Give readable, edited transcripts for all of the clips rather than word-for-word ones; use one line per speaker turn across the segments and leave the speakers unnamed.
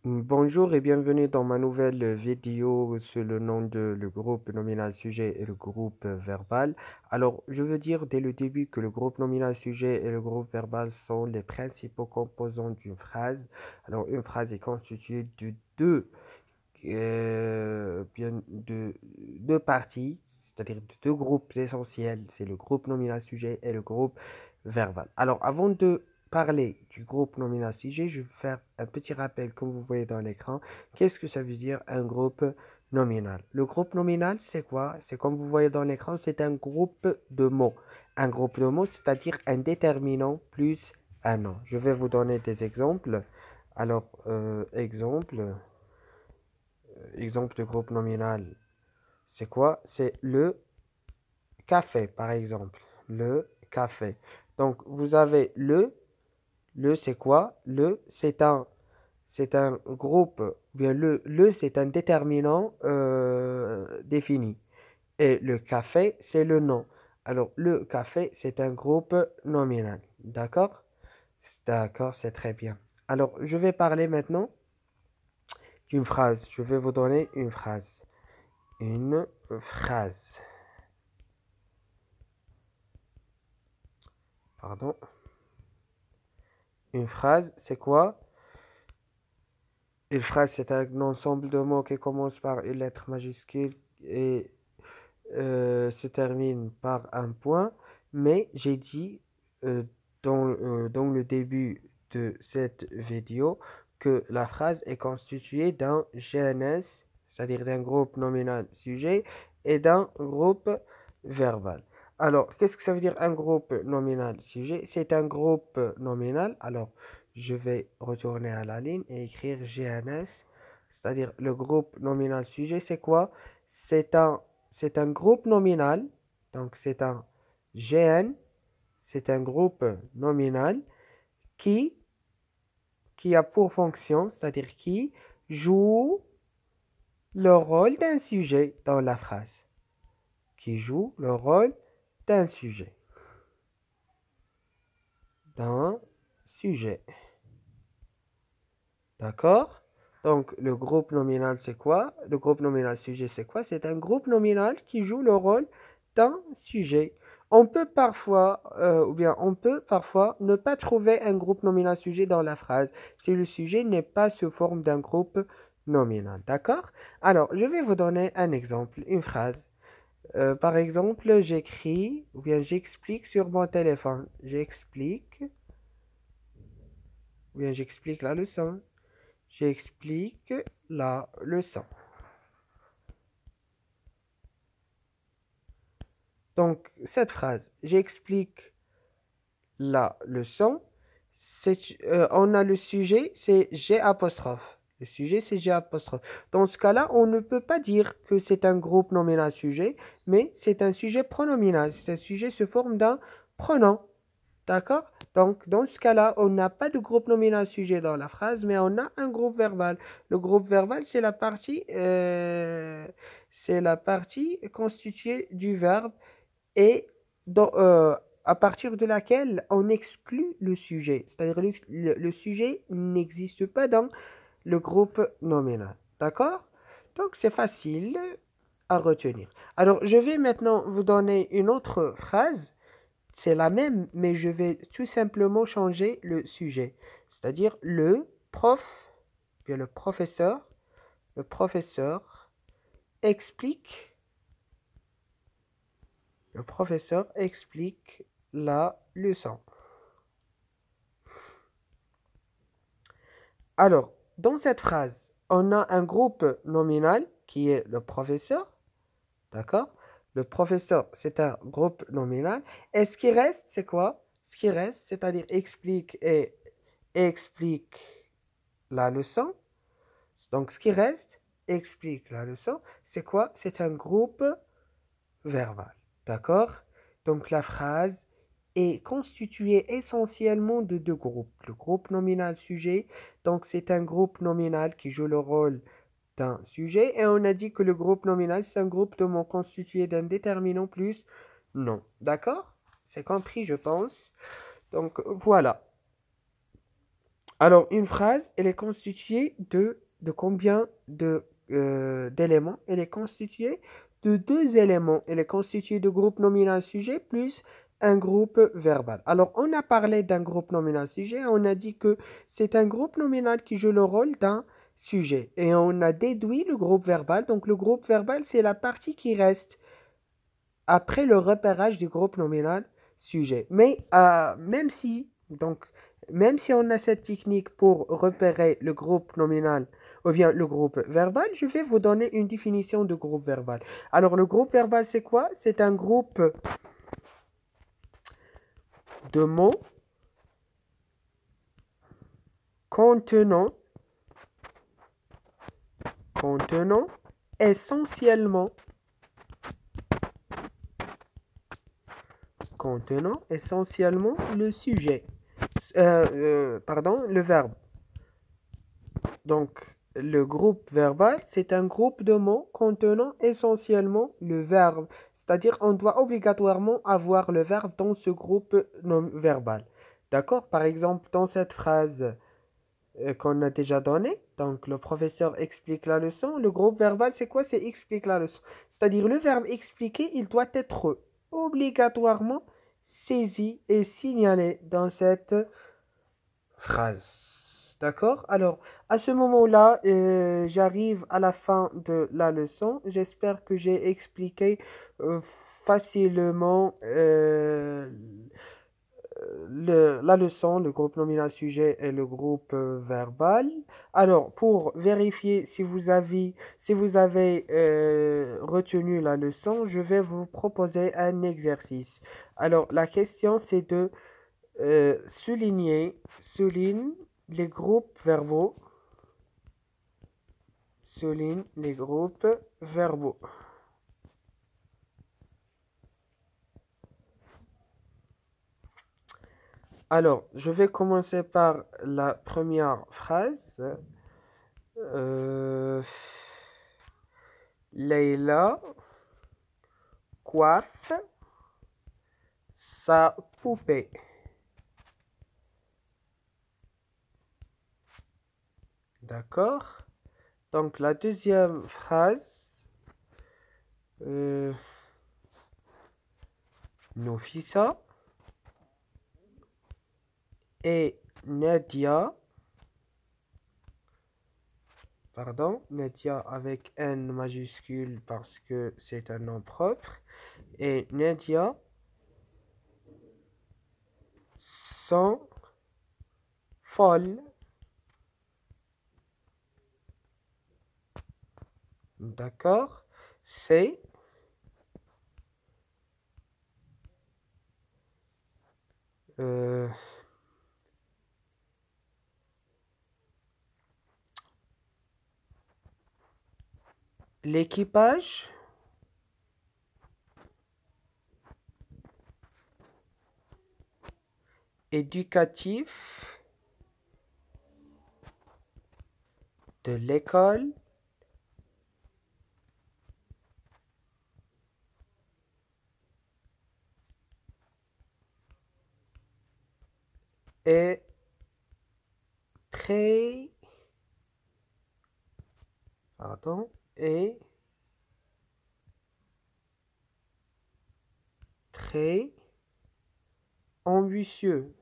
Bonjour et bienvenue dans ma nouvelle vidéo sur le nom de le groupe nominal sujet et le groupe verbal. Alors, je veux dire dès le début que le groupe nominal sujet et le groupe verbal sont les principaux composants d'une phrase. Alors, une phrase est constituée de deux parties, c'est-à-dire de deux groupes essentiels. C'est le groupe nominal sujet et le groupe verbal. Alors, avant de parler du groupe nominal sujet, je vais faire un petit rappel comme vous voyez dans l'écran. Qu'est-ce que ça veut dire un groupe nominal? Le groupe nominal, c'est quoi? C'est comme vous voyez dans l'écran, c'est un groupe de mots. Un groupe de mots, c'est-à-dire un déterminant plus un nom. Je vais vous donner des exemples. Alors, exemple de groupe nominal, c'est quoi? C'est le café, par exemple. Le café. Donc, vous avez le c'est quoi? C'est un groupe, bien c'est un déterminant défini. Et le café, c'est le nom. Alors, le café, c'est un groupe nominal. D'accord? D'accord, c'est très bien. Alors, je vais parler maintenant d'une phrase. Je vais vous donner une phrase. Une phrase. Pardon. Une phrase, c'est quoi? Une phrase, c'est un ensemble de mots qui commence par une lettre majuscule et se termine par un point. Mais j'ai dit euh, dans le début de cette vidéo que la phrase est constituée d'un GNS, c'est-à-dire d'un groupe nominal sujet, et d'un groupe verbal. Alors, qu'est-ce que ça veut dire un groupe nominal sujet? C'est un groupe nominal. Alors, je vais retourner à la ligne et écrire GNS, c'est-à-dire le groupe nominal sujet, c'est quoi? C'est un, c'est un groupe nominal, donc c'est un GN, c'est un groupe nominal qui, qui a pour fonction, c'est-à-dire qui joue le rôle d'un sujet dans la phrase. Qui joue le rôle d'un sujet. D'un sujet. D'accord? Donc, le groupe nominal, c'est quoi? Le groupe nominal sujet, c'est quoi? C'est un groupe nominal qui joue le rôle d'un sujet. On peut parfois ne pas trouver un groupe nominal sujet dans la phrase si le sujet n'est pas sous forme d'un groupe nominal. D'accord? Alors, je vais vous donner un exemple, une phrase. Par exemple, j'écris ou bien j'explique sur mon téléphone. J'explique la leçon. J'explique la leçon. Donc, cette phrase, j'explique la leçon, on a le sujet, c'est G apostrophe. Le sujet, c'est G apostrophe. Dans ce cas-là, on ne peut pas dire que c'est un groupe nominal sujet, mais c'est un sujet pronominal. C'est un sujet se forme d'un pronom. D'accord? Donc, dans ce cas-là, on n'a pas de groupe nominal sujet dans la phrase, mais on a un groupe verbal. Le groupe verbal, c'est la partie constituée du verbe et à partir de laquelle on exclut le sujet. C'est-à-dire le sujet n'existe pas dans le groupe nominal. D'accord? Donc, c'est facile à retenir. Alors, je vais maintenant vous donner une autre phrase. C'est la même, mais je vais tout simplement changer le sujet. C'est-à-dire bien le professeur explique, le professeur explique la leçon. Alors, dans cette phrase, on a un groupe nominal qui est le professeur, d'accord? Le professeur, c'est un groupe nominal. Et ce qui reste, c'est quoi? Ce qui reste, c'est-à-dire explique et explique la leçon. Donc, ce qui reste explique la leçon. C'est quoi? C'est un groupe verbal. D'accord? Donc, la phrase est constituée essentiellement de deux groupes. Le groupe nominal sujet, donc c'est un groupe nominal qui joue le rôle d'un sujet. Et on a dit que le groupe nominal, c'est un groupe de mots constitué d'un déterminant plus non. D'accord? C'est compris, je pense. Donc, voilà. Alors, une phrase, elle est constituée de combien d'éléments? Elle est constituée de deux éléments. Elle est constituée de groupe nominal sujet plus un groupe verbal. Alors, on a parlé d'un groupe nominal sujet. On a dit que c'est un groupe nominal qui joue le rôle d'un sujet. Et on a déduit le groupe verbal. Donc, le groupe verbal, c'est la partie qui reste après le repérage du groupe nominal sujet. Mais même si on a cette technique pour repérer le groupe nominal ou bien le groupe verbal, je vais vous donner une définition de groupe verbal. Alors, le groupe verbal, c'est quoi? C'est un groupe de mots contenant, contenant essentiellement, contenant essentiellement le sujet. Pardon, le verbe. Donc, le groupe verbal, c'est un groupe de mots contenant essentiellement le verbe. C'est-à-dire, on doit obligatoirement avoir le verbe dans ce groupe verbal. D'accord? Par exemple, dans cette phrase qu'on a déjà donnée, donc le professeur explique la leçon, le groupe verbal, c'est quoi? C'est explique la leçon. C'est-à-dire, le verbe expliquer, il doit être obligatoirement saisi et signalé dans cette phrase. D'accord? Alors, à ce moment-là, j'arrive à la fin de la leçon. J'espère que j'ai expliqué euh, facilement la leçon, le groupe nominal sujet et le groupe verbal. Alors, pour vérifier si vous avez retenu la leçon, je vais vous proposer un exercice. Alors, la question, c'est de souligne les groupes verbaux, souligne les groupes verbaux. Alors, je vais commencer par la première phrase. Euh, Leïla coiffe sa poupée. D'accord? Donc, la deuxième phrase. Nofissa et Nadia, pardon, Nadia avec N majuscule parce que c'est un nom propre, et Nadia sont folles. D'accord? C'est euh, l'équipage éducatif de l'école est très, pardon, est très ambitieux.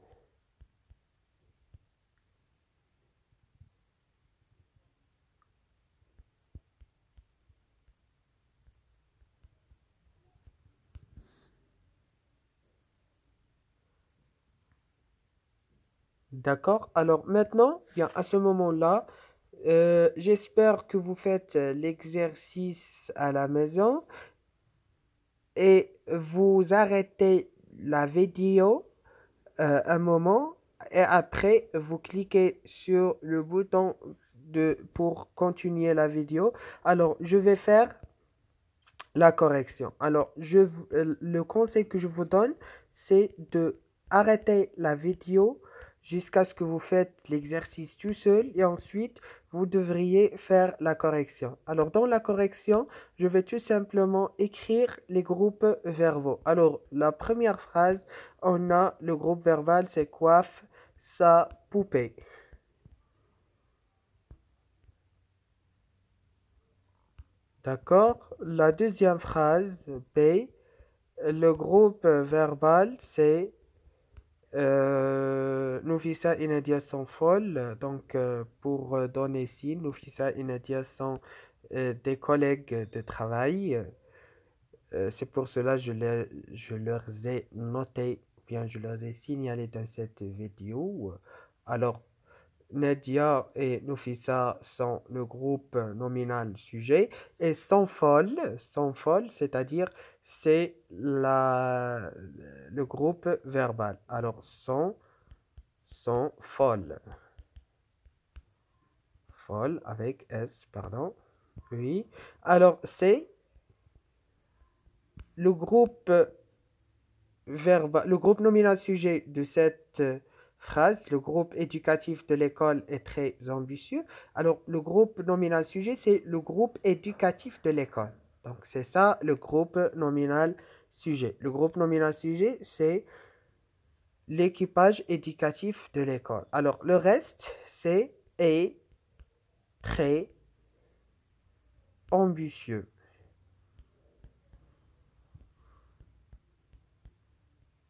D'accord? Alors maintenant, bien à ce moment-là, j'espère que vous faites l'exercice à la maison et vous arrêtez la vidéo un moment et après vous cliquez sur le bouton pour continuer la vidéo. Alors, je vais faire la correction. Alors, le conseil que je vous donne, c'est de arrêter la vidéo jusqu'à ce que vous faites l'exercice tout seul et ensuite vous devriez faire la correction. Alors, dans la correction, je vais tout simplement écrire les groupes verbaux. Alors, la première phrase, on a le groupe verbal, c'est coiffe sa poupée. D'accord? La deuxième phrase, B, le groupe verbal, c'est Nufisa et Nadia sont folles. Donc, pour donner signe, Nufisa et Nadia sont des collègues de travail. C'est pour cela que je leur ai noté, bien je leur ai signalé dans cette vidéo. Alors, Nadia et Nufisa sont le groupe nominal sujet et sont folles, c'est-à-dire c'est le groupe verbal. Alors, sont folles. Folles avec S, pardon. Oui. Alors, c'est le groupe le groupe nominal sujet de cette phrase, le groupe éducatif de l'école est très ambitieux. Alors, le groupe nominal sujet, c'est le groupe éducatif de l'école. Donc, c'est ça le groupe nominal sujet. Le groupe nominal sujet, c'est l'équipage éducatif de l'école. Alors, le reste, c'est est très ambitieux.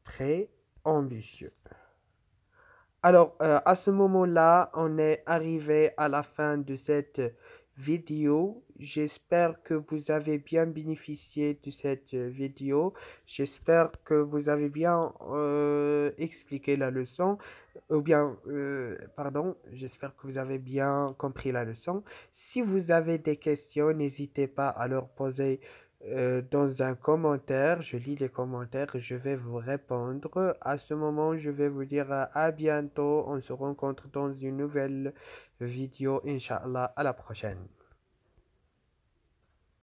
Très ambitieux. Alors, à ce moment-là, on est arrivé à la fin de cette vidéo. J'espère que vous avez bien bénéficié de cette vidéo. J'espère que vous avez bien expliqué la leçon. Ou bien, pardon, j'espère que vous avez bien compris la leçon. Si vous avez des questions, n'hésitez pas à leur poser dans un commentaire. Je lis les commentaires et je vais vous répondre. À ce moment, je vais vous dire à bientôt. On se rencontre dans une nouvelle vidéo, Inch'Allah. À la prochaine.